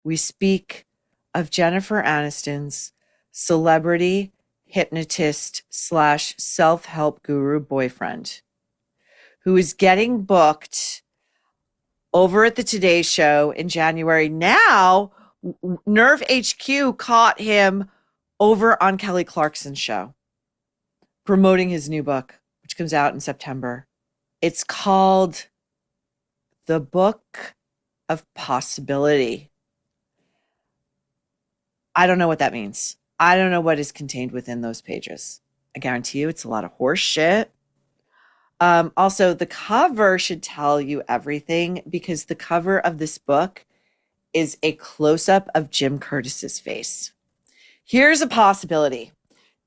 we speak of Jennifer Aniston's celebrity hypnotist slash self-help guru boyfriend who is getting booked over at the Today Show in January. Now, Nerve HQ caught him over on Kelly Clarkson's show, promoting his new book, which comes out in September. It's called The Book of Possibility. I don't know what that means. I don't know what is contained within those pages. I guarantee you it's a lot of horse shit. Also, the cover should tell you everything because the cover of this book is a close-up of Jim Curtis's face. Here's a possibility.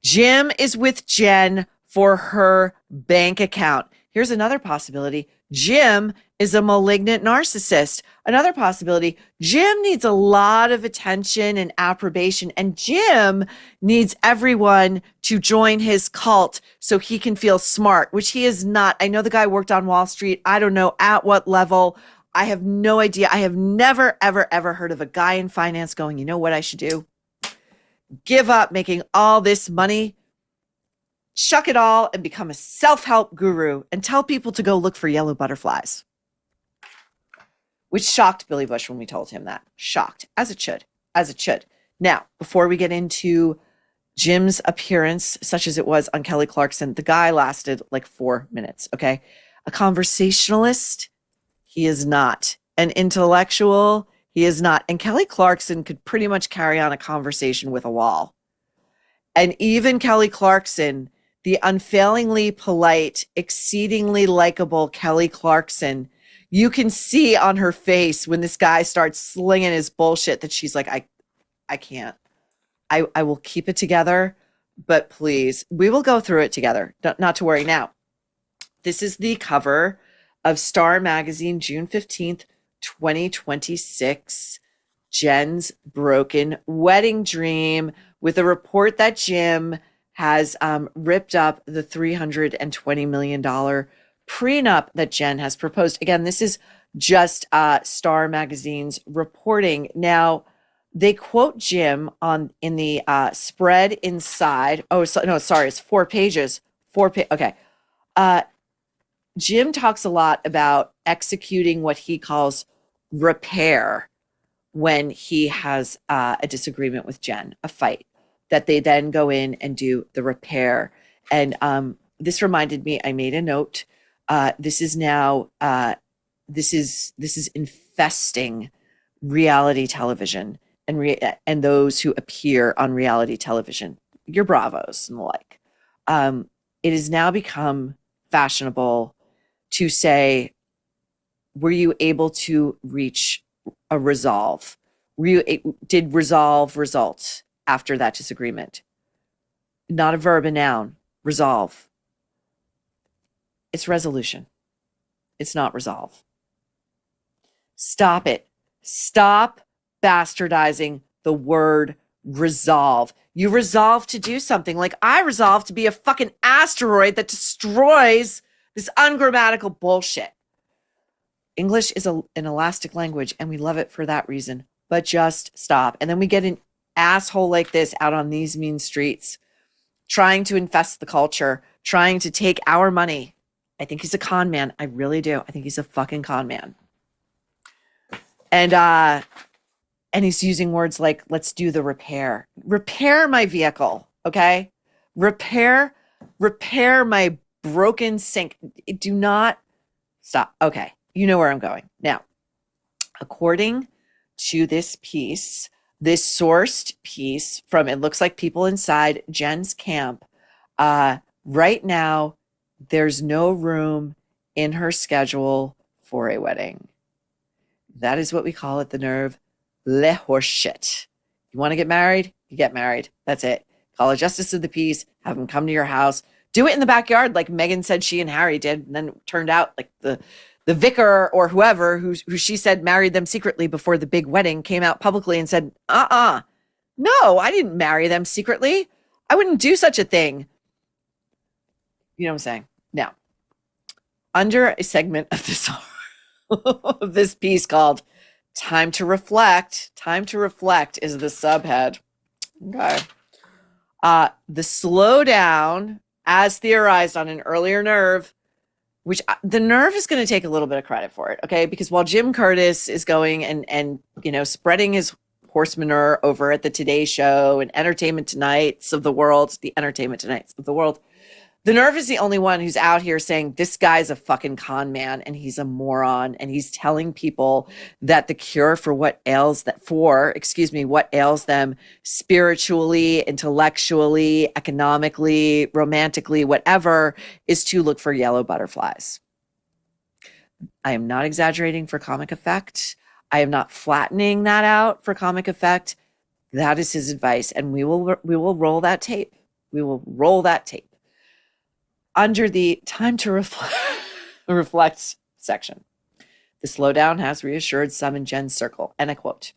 Jim is with Jen for her bank account. Here's another possibility. Jim is a malignant narcissist. Another possibility. Jim needs a lot of attention and approbation, and Jim needs everyone to join his cult so he can feel smart, which he is not. I know the guy worked on Wall Street. I don't know at what level. I have no idea. I have never, ever, ever heard of a guy in finance going, you know what I should do? Give up making all this money, chuck it all, and become a self-help guru and tell people to go look for yellow butterflies. Which shocked Billy Bush when we told him that. Shocked, as it should, as it should. Now, before we get into Jim's appearance, such as it was on Kelly Clarkson, the guy lasted like 4 minutes, okay? A conversationalist, he is not. An intellectual, he is not. And Kelly Clarkson could pretty much carry on a conversation with a wall. And even Kelly Clarkson, the unfailingly polite, exceedingly likable Kelly Clarkson, you can see on her face when this guy starts slinging his bullshit that she's like, I can't. I will keep it together, but please, we will go through it together. Not to worry. Now, this is the cover of Star Magazine, June 15th, 2026. Jen's broken wedding dream, with a report that Jim has ripped up the $320 million prenup that Jen has proposed. Again, this is just Star Magazine's reporting. Now, they quote Jim in the spread inside. Oh, so, no, sorry, it's 4 pages. Okay. Jim talks a lot about executing what he calls repair when he has a disagreement with Jen, a fight, that they then go in and do the repair. And this reminded me, I made a note. This is now, this is infesting reality television and those who appear on reality television, your Bravos and the like. It has now become fashionable to say, were you able to reach a resolve? Did resolve result after that disagreement? Not a verb, a noun. Resolve. It's resolution. It's not resolve. Stop it. Stop bastardizing the word resolve. You resolve to do something. Like I resolve to be a fucking asteroid that destroys this ungrammatical bullshit. English is an elastic language, and we love it for that reason. But just stop. And then we get an asshole like this out on these mean streets, trying to infest the culture, trying to take our money. I think he's a con man. I really do. I think he's a fucking con man. And he's using words like, let's do the repair. Repair my vehicle, okay? Repair my broken sink. Do not stop. Okay, you know where I'm going. Now, according to this piece, this sourced piece from, it looks like people inside Jen's camp, right now, there's no room in her schedule for a wedding. That is what we call it, the nerve. Le horseshit. You want to get married? You get married. That's it. Call a justice of the peace, have him come to your house. Do it in the backyard like Meghan said she and Harry did. And then it turned out like the vicar or whoever who she said married them secretly before the big wedding came out publicly and said, no, I didn't marry them secretly. I wouldn't do such a thing. You know what I'm saying? Now, under a segment of this, of this piece called Time to reflect. Time to reflect is the subhead. Okay. The slowdown, as theorized on an earlier nerve, which the nerve is going to take a little bit of credit for it, okay? Because while Jim Curtis is going and spreading his horse manure over at the Today Show and Entertainment Tonight's of the world, the Entertainment Tonight's of the world, the nerve is the only one who's out here saying this guy's a fucking con man and he's a moron and he's telling people that the cure for what ails them spiritually, intellectually, economically, romantically, whatever, is to look for yellow butterflies. I am not exaggerating for comic effect. I am not flattening that out for comic effect. That is his advice, and we will roll that tape. We will roll that tape under the time to reflect section. The slowdown has reassured some in Jen's circle, and I quote,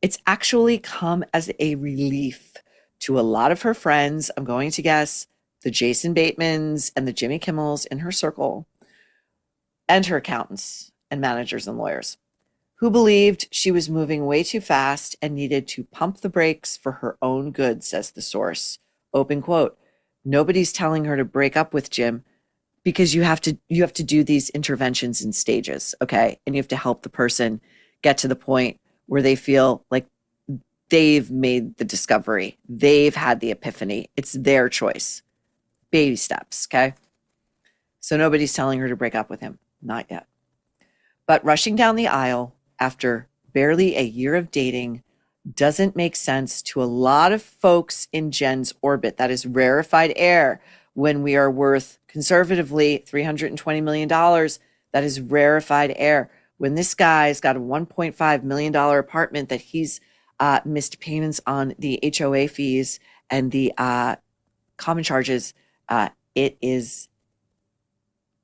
"It's actually come as a relief to a lot of her friends, I'm going to guess the Jason Batemans and the Jimmy Kimmels in her circle, and her accountants and managers and lawyers, who believed she was moving way too fast and needed to pump the brakes for her own good," says the source. Open quote. Nobody's telling her to break up with Jim because you have to do these interventions in stages, okay? And you have to help the person get to the point where they feel like they've made the discovery. They've had the epiphany. It's their choice. Baby steps, okay? So nobody's telling her to break up with him. Not yet. But rushing down the aisle after barely a year of dating doesn't make sense to a lot of folks in Jen's orbit. That is rarefied air. When we are worth conservatively $320 million, that is rarefied air. When this guy's got a $1.5 million apartment that he's missed payments on the HOA fees and the common charges, it is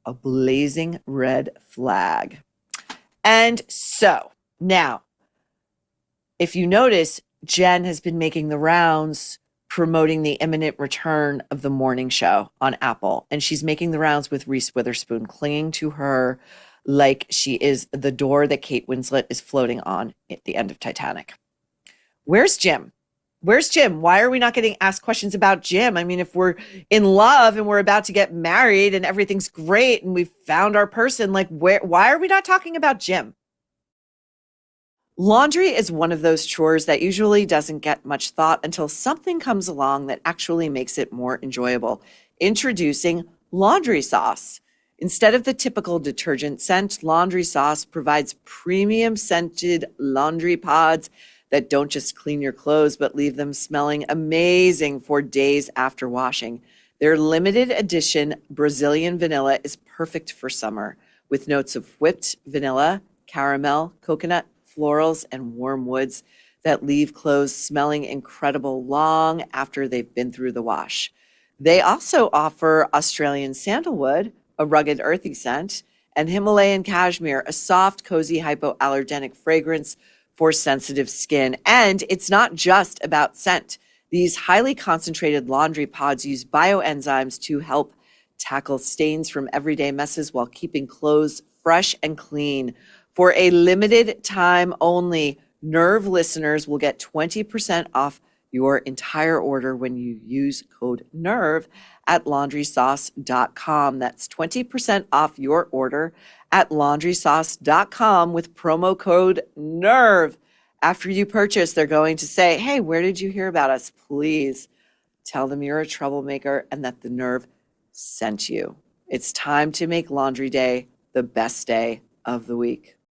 a blazing red flag. And so now, if you notice, Jen has been making the rounds promoting the imminent return of the morning show on Apple. And she's making the rounds with Reese Witherspoon clinging to her like she is the door that Kate Winslet is floating on at the end of Titanic. Where's Jim? Where's Jim? Why are we not getting asked questions about Jim? I mean, if we're in love and we're about to get married and everything's great and we've found our person, like why are we not talking about Jim? Laundry is one of those chores that usually doesn't get much thought until something comes along that actually makes it more enjoyable. Introducing laundry sauce. Instead of the typical detergent scent, laundry sauce provides premium scented laundry pods that don't just clean your clothes, but leave them smelling amazing for days after washing. Their limited edition Brazilian vanilla is perfect for summer, with notes of whipped vanilla, caramel, coconut, florals, and warm woods that leave clothes smelling incredible long after they've been through the wash. They also offer Australian sandalwood, a rugged earthy scent, and Himalayan cashmere, a soft, cozy, hypoallergenic fragrance for sensitive skin. And it's not just about scent. These highly concentrated laundry pods use bioenzymes to help tackle stains from everyday messes while keeping clothes fresh and clean. For a limited time only, Nerve listeners will get 20% off your entire order when you use code NERVE at laundrysauce.com. That's 20% off your order at laundrysauce.com with promo code NERVE. After you purchase, they're going to say, hey, where did you hear about us? Please tell them you're a troublemaker and that the Nerve sent you. It's time to make laundry day the best day of the week.